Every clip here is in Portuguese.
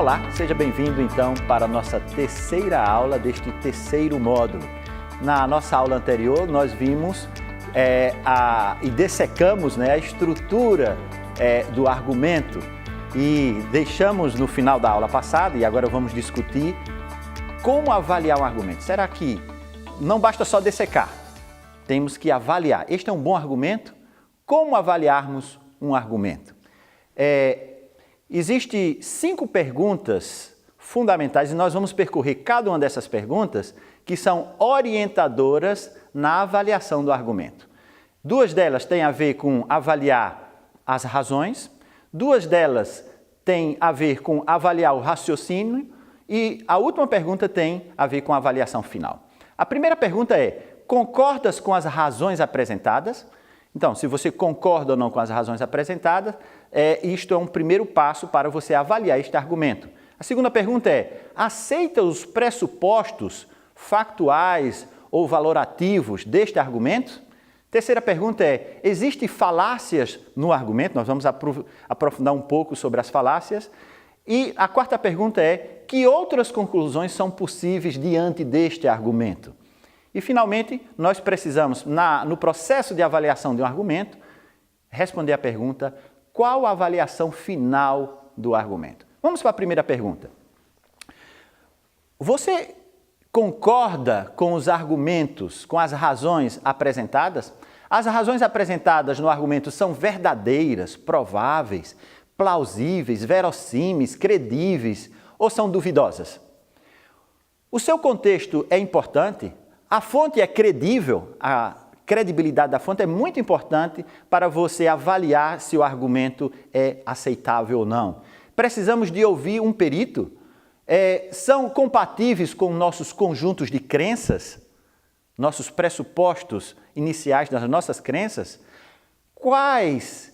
Olá, seja bem-vindo então para a nossa terceira aula deste terceiro módulo. Na nossa aula anterior nós vimos e dessecamos a estrutura do argumento e deixamos no final da aula passada, e agora vamos discutir como avaliar um argumento. Será que não basta só dessecar? Temos que avaliar. Este é um bom argumento? Como avaliarmos um argumento? Existem 5 perguntas fundamentais e nós vamos percorrer cada uma dessas perguntas que são orientadoras na avaliação do argumento. 2 delas têm a ver com avaliar as razões, 2 delas têm a ver com avaliar o raciocínio e a última pergunta tem a ver com a avaliação final. A primeira pergunta é: concordas com as razões apresentadas? Então, se você concorda ou não com as razões apresentadas, isto é um primeiro passo para você avaliar este argumento. A segunda pergunta é: aceita os pressupostos factuais ou valorativos deste argumento? Terceira pergunta é: existem falácias no argumento? Nós vamos aprofundar um pouco sobre as falácias. E a quarta pergunta é: que outras conclusões são possíveis diante deste argumento? E, finalmente, nós precisamos, no processo de avaliação de um argumento, responder a pergunta: qual a avaliação final do argumento? Vamos para a primeira pergunta. Você concorda com os argumentos, com as razões apresentadas? As razões apresentadas no argumento são verdadeiras, prováveis, plausíveis, verossímeis, credíveis ou são duvidosas? O seu contexto é importante? A fonte é credível? A credibilidade da fonte é muito importante para você avaliar se o argumento é aceitável ou não. Precisamos de ouvir um perito? São compatíveis com nossos conjuntos de crenças? Nossos pressupostos iniciais das nossas crenças? Quais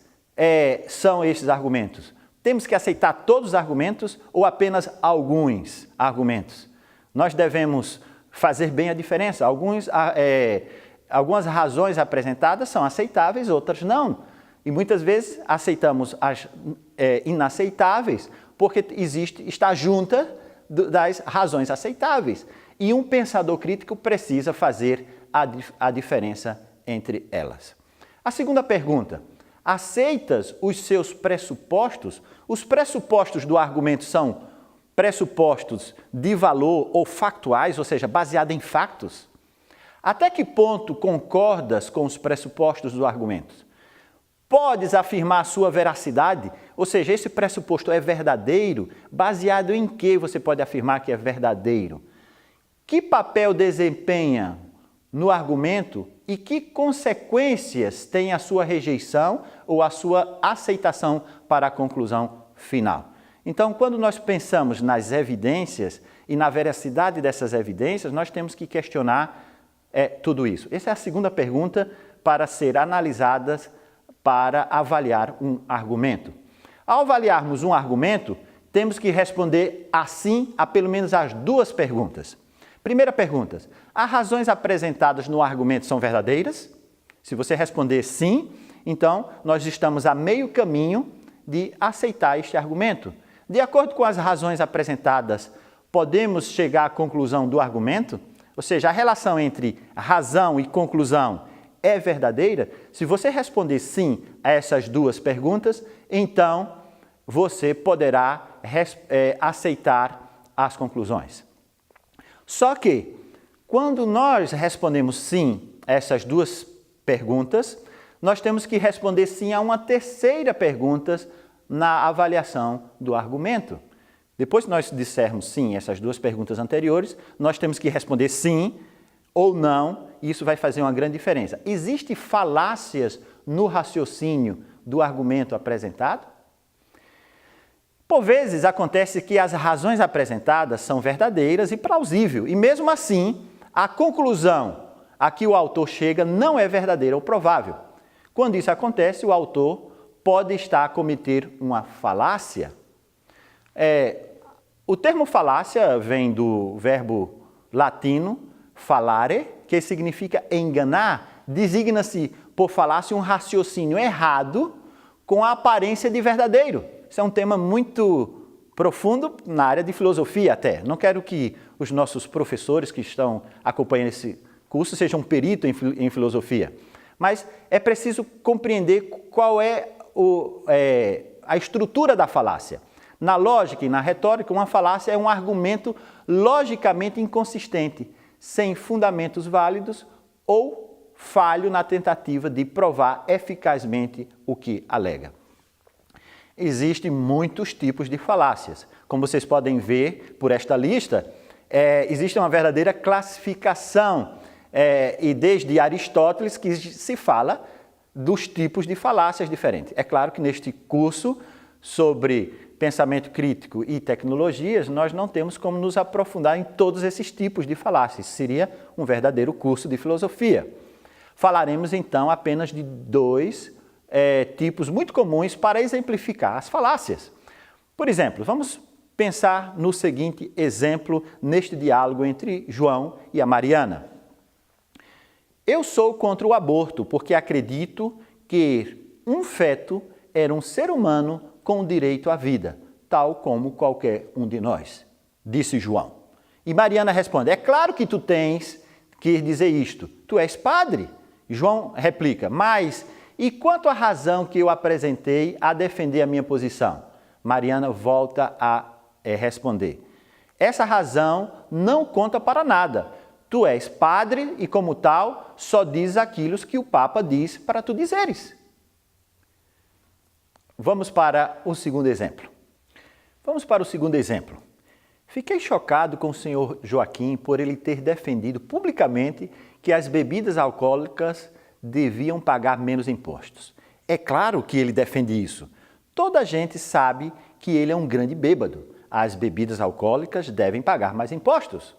são esses argumentos? Temos que aceitar todos os argumentos ou apenas alguns argumentos? Nós devemos fazer bem a diferença. Algumas razões apresentadas são aceitáveis, outras não. E muitas vezes aceitamos as inaceitáveis porque está junta das razões aceitáveis. E um pensador crítico precisa fazer a diferença entre elas. A segunda pergunta: aceitas os seus pressupostos? Os pressupostos do argumento são pressupostos de valor ou factuais, ou seja, baseados em fatos? Até que ponto concordas com os pressupostos do argumento? Podes afirmar a sua veracidade? Ou seja, esse pressuposto é verdadeiro? Baseado em que você pode afirmar que é verdadeiro? Que papel desempenha no argumento e que consequências tem a sua rejeição ou a sua aceitação para a conclusão final? Então, quando nós pensamos nas evidências e na veracidade dessas evidências, nós temos que questionar tudo isso. Essa é a segunda pergunta para ser analisada para avaliar um argumento. Ao avaliarmos um argumento, temos que responder assim a pelo menos as 2 perguntas. Primeira pergunta: as razões apresentadas no argumento são verdadeiras? Se você responder sim, então nós estamos a meio caminho de aceitar este argumento. De acordo com as razões apresentadas, podemos chegar à conclusão do argumento? Ou seja, a relação entre razão e conclusão é verdadeira? Se você responder sim a essas 2 perguntas, então você poderá aceitar as conclusões. Só que, quando nós respondemos sim a essas 2 perguntas, nós temos que responder sim a uma terceira pergunta na avaliação do argumento. Depois que nós dissermos sim a essas 2 perguntas anteriores, nós temos que responder sim ou não, e isso vai fazer uma grande diferença. Existem falácias no raciocínio do argumento apresentado? Por vezes acontece que as razões apresentadas são verdadeiras e plausíveis, e mesmo assim, a conclusão a que o autor chega não é verdadeira ou provável. Quando isso acontece, o autor pode estar a cometer uma falácia. O termo falácia vem do verbo latino falare, que significa enganar. Designa-se por falácia um raciocínio errado com a aparência de verdadeiro. Isso é um tema muito profundo na área de filosofia até. Não quero que os nossos professores que estão acompanhando esse curso sejam peritos em filosofia, mas é preciso compreender qual é a estrutura da falácia. Na lógica e na retórica, uma falácia é um argumento logicamente inconsistente, sem fundamentos válidos ou falho na tentativa de provar eficazmente o que alega. Existem muitos tipos de falácias. Como vocês podem ver por esta lista, existe uma verdadeira classificação, e desde Aristóteles que se fala dos tipos de falácias diferentes. É claro que neste curso sobre pensamento crítico e tecnologias, nós não temos como nos aprofundar em todos esses tipos de falácias. Seria um verdadeiro curso de filosofia. Falaremos então apenas de dois tipos muito comuns para exemplificar as falácias. Por exemplo, vamos pensar no seguinte exemplo neste diálogo entre João e a Mariana. Eu sou contra o aborto porque acredito que um feto era um ser humano com direito à vida, tal como qualquer um de nós, disse João. E Mariana responde, é claro que tu tens que dizer isto, tu és padre. João replica, mas e quanto à razão que eu apresentei a defender a minha posição? Mariana volta a responder, essa razão não conta para nada. Tu és padre e, como tal, só diz aquilo que o Papa diz para tu dizeres. Vamos para o segundo exemplo. Fiquei chocado com o senhor Joaquim por ele ter defendido publicamente que as bebidas alcoólicas deviam pagar menos impostos. É claro que ele defende isso. Toda a gente sabe que ele é um grande bêbado. As bebidas alcoólicas devem pagar mais impostos.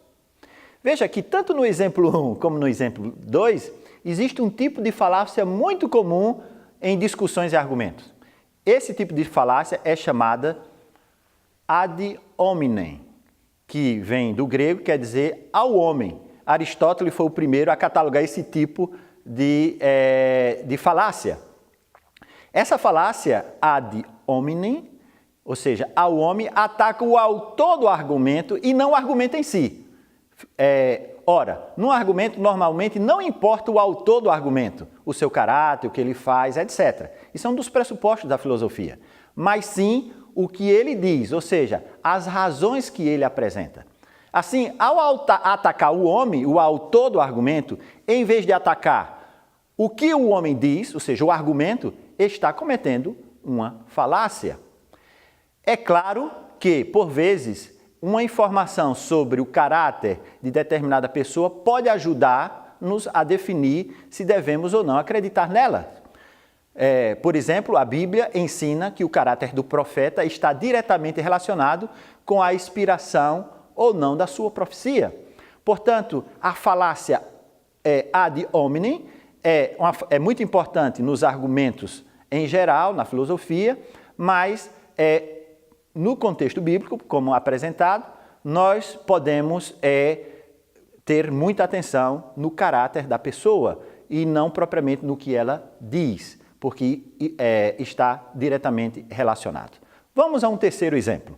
Veja que tanto no exemplo 1 como no exemplo 2, existe um tipo de falácia muito comum em discussões e argumentos. Esse tipo de falácia é chamada ad hominem, que vem do grego, quer dizer ao homem. Aristóteles foi o primeiro a catalogar esse tipo de falácia. Essa falácia ad hominem, ou seja, ao homem, ataca o autor do argumento e não o argumento em si. Ora, no argumento normalmente não importa o autor do argumento, o seu caráter, o que ele faz, etc. Isso é um dos pressupostos da filosofia. Mas sim o que ele diz, ou seja, as razões que ele apresenta. Assim, ao atacar o homem, o autor do argumento, em vez de atacar o que o homem diz, ou seja, o argumento, está cometendo uma falácia. É claro que, por vezes, uma informação sobre o caráter de determinada pessoa pode ajudar-nos a definir se devemos ou não acreditar nela. Por exemplo, a Bíblia ensina que o caráter do profeta está diretamente relacionado com a inspiração ou não da sua profecia. Portanto, a falácia ad hominem é muito importante nos argumentos em geral, na filosofia, mas no contexto bíblico, como apresentado, nós podemos ter muita atenção no caráter da pessoa e não propriamente no que ela diz, porque está diretamente relacionado. Vamos a um terceiro exemplo.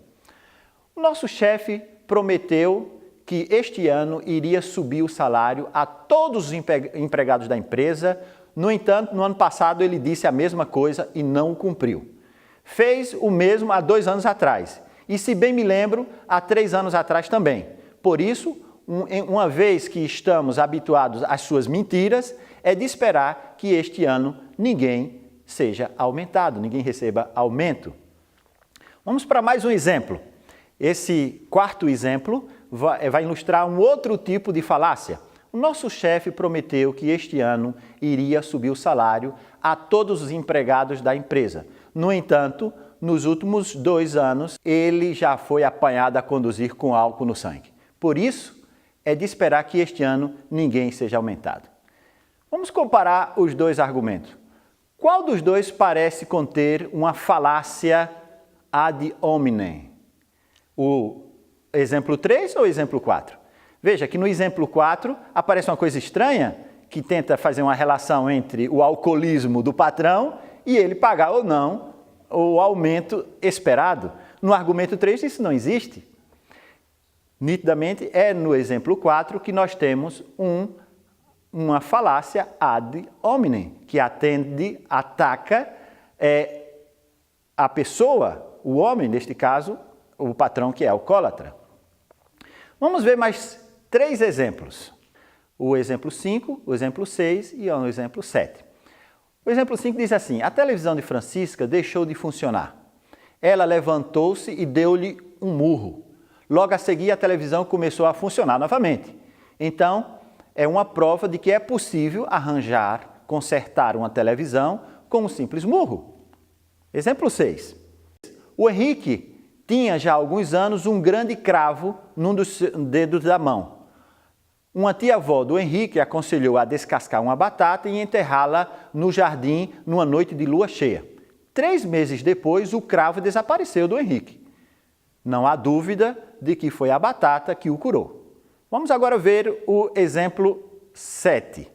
O nosso chefe prometeu que este ano iria subir o salário a todos os empregados da empresa. No entanto, no ano passado ele disse a mesma coisa e não o cumpriu. Fez o mesmo há 2 anos atrás e, se bem me lembro, há 3 anos atrás também. Por isso, uma vez que estamos habituados às suas mentiras, é de esperar que este ano ninguém seja aumentado, ninguém receba aumento. Vamos para mais um exemplo. Esse quarto exemplo vai ilustrar um outro tipo de falácia. O nosso chefe prometeu que este ano iria subir o salário a todos os empregados da empresa. No entanto, nos últimos 2 anos, ele já foi apanhado a conduzir com álcool no sangue. Por isso, é de esperar que este ano ninguém seja aumentado. Vamos comparar os dois argumentos. Qual dos dois parece conter uma falácia ad hominem? O exemplo 3 ou o exemplo 4? Veja que no exemplo 4 aparece uma coisa estranha que tenta fazer uma relação entre o alcoolismo do patrão e ele pagar ou não o aumento esperado. No argumento 3, isso não existe. Nitidamente, é no exemplo 4 que nós temos uma falácia ad hominem, que ataca a pessoa, o homem, neste caso, o patrão que é alcoólatra. Vamos ver mais 3 exemplos. O exemplo 5, o exemplo 6 e o exemplo 7. O exemplo 5 diz assim: a televisão de Francisca deixou de funcionar. Ela levantou-se e deu-lhe um murro. Logo a seguir, a televisão começou a funcionar novamente. Então, é uma prova de que é possível consertar uma televisão com um simples murro. Exemplo 6. O Henrique tinha já há alguns anos um grande cravo num dos dedos da mão. Uma tia-avó do Henrique aconselhou a descascar uma batata e enterrá-la no jardim numa noite de lua cheia. 3 meses depois, o cravo desapareceu do Henrique. Não há dúvida de que foi a batata que o curou. Vamos agora ver o exemplo 7.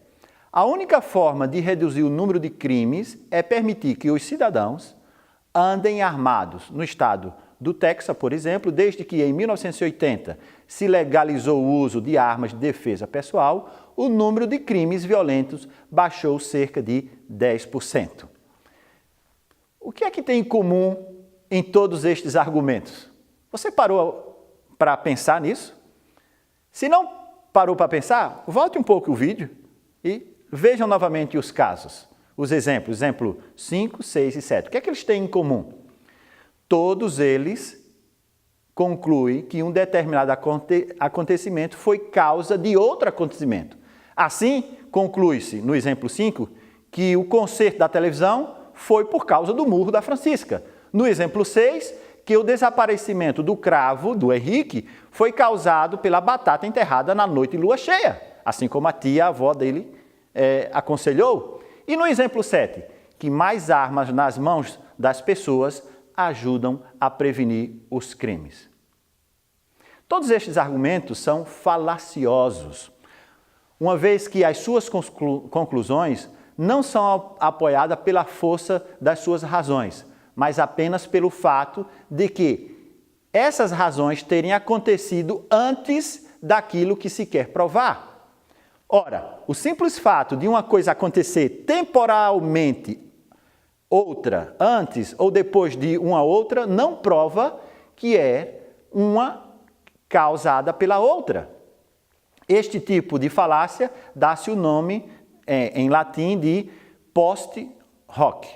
A única forma de reduzir o número de crimes é permitir que os cidadãos andem armados. No estado do Texas, por exemplo, desde que em 1980 se legalizou o uso de armas de defesa pessoal, o número de crimes violentos baixou cerca de 10%. O que é que tem em comum em todos estes argumentos? Você parou para pensar nisso? Se não parou para pensar, volte um pouco o vídeo e vejam novamente os casos, os exemplos, exemplo 5, 6 e 7. O que é que eles têm em comum? Todos eles concluem que um determinado acontecimento foi causa de outro acontecimento. Assim, conclui-se, no exemplo 5, que o conserto da televisão foi por causa do murro da Francisca. No exemplo 6, que o desaparecimento do cravo do Henrique foi causado pela batata enterrada na noite de lua cheia, assim como a tia-avó dele aconselhou. E no exemplo 7, que mais armas nas mãos das pessoas ajudam a prevenir os crimes. Todos estes argumentos são falaciosos, uma vez que as suas conclusões não são apoiadas pela força das suas razões, mas apenas pelo fato de que essas razões terem acontecido antes daquilo que se quer provar. Ora, o simples fato de uma coisa acontecer temporalmente outra antes ou depois de uma outra não prova que é uma causada pela outra. Este tipo de falácia dá-se o nome em latim de post hoc.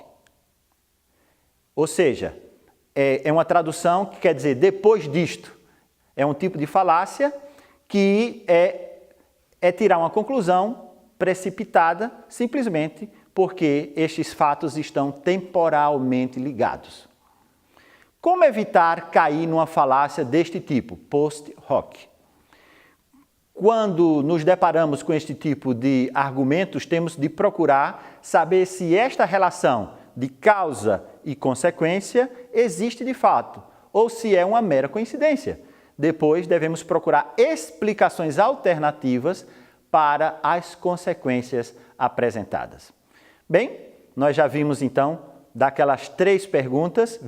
Ou seja, é uma tradução que quer dizer depois disto. É um tipo de falácia que é tirar uma conclusão precipitada simplesmente porque estes fatos estão temporalmente ligados. Como evitar cair numa falácia deste tipo, post hoc? Quando nos deparamos com este tipo de argumentos, temos de procurar saber se esta relação de causa e consequência existe de fato, ou se é uma mera coincidência. Depois, devemos procurar explicações alternativas para as consequências apresentadas. Bem, nós já vimos então, daquelas 3 perguntas,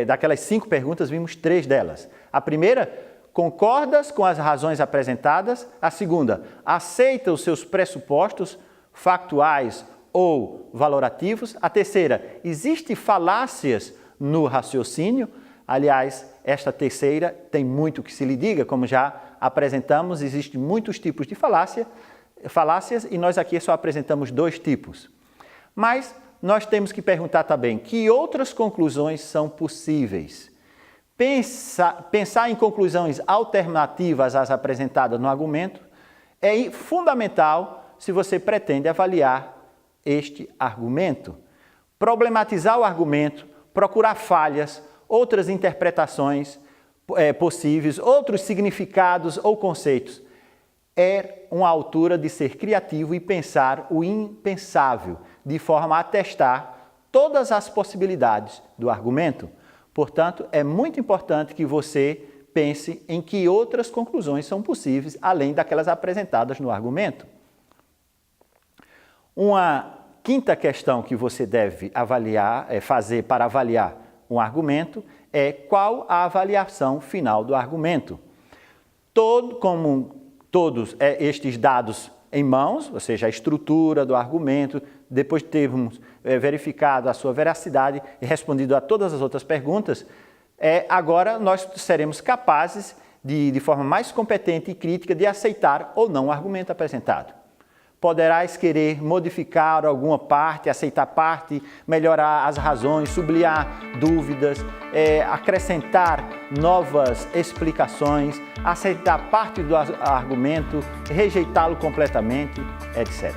daquelas 5 perguntas, vimos 3 delas. A primeira, concordas com as razões apresentadas? A segunda, aceita os seus pressupostos factuais ou valorativos? A terceira, existe falácias no raciocínio? Aliás, esta terceira tem muito que se lhe diga, como já apresentamos, existem muitos tipos de falácias e nós aqui só apresentamos 2 tipos. Mas nós temos que perguntar também que outras conclusões são possíveis. Pensar em conclusões alternativas às apresentadas no argumento é fundamental se você pretende avaliar este argumento. Problematizar o argumento, procurar falhas, outras interpretações possíveis, outros significados ou conceitos. É uma altura de ser criativo e pensar o impensável, de forma a testar todas as possibilidades do argumento. Portanto, é muito importante que você pense em que outras conclusões são possíveis, além daquelas apresentadas no argumento. Uma quinta questão que você deve fazer para avaliar um argumento é qual a avaliação final do argumento. Como todos estes dados em mãos, ou seja, a estrutura do argumento, depois de termos verificado a sua veracidade e respondido a todas as outras perguntas, agora nós seremos capazes de forma mais competente e crítica de aceitar ou não o argumento apresentado. Poderás querer modificar alguma parte, aceitar parte, melhorar as razões, sublinhar dúvidas, acrescentar novas explicações, aceitar parte do argumento, rejeitá-lo completamente, etc.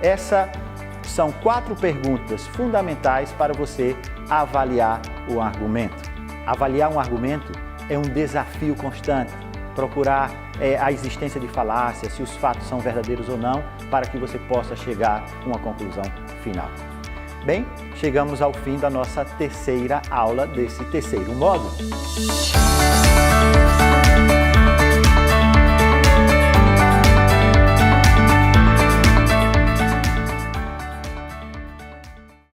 Essas são 4 perguntas fundamentais para você avaliar o argumento. Avaliar um argumento é um desafio constante, procurar a existência de falácias, se os fatos são verdadeiros ou não, para que você possa chegar a uma conclusão final. Bem, chegamos ao fim da nossa terceira aula desse terceiro módulo.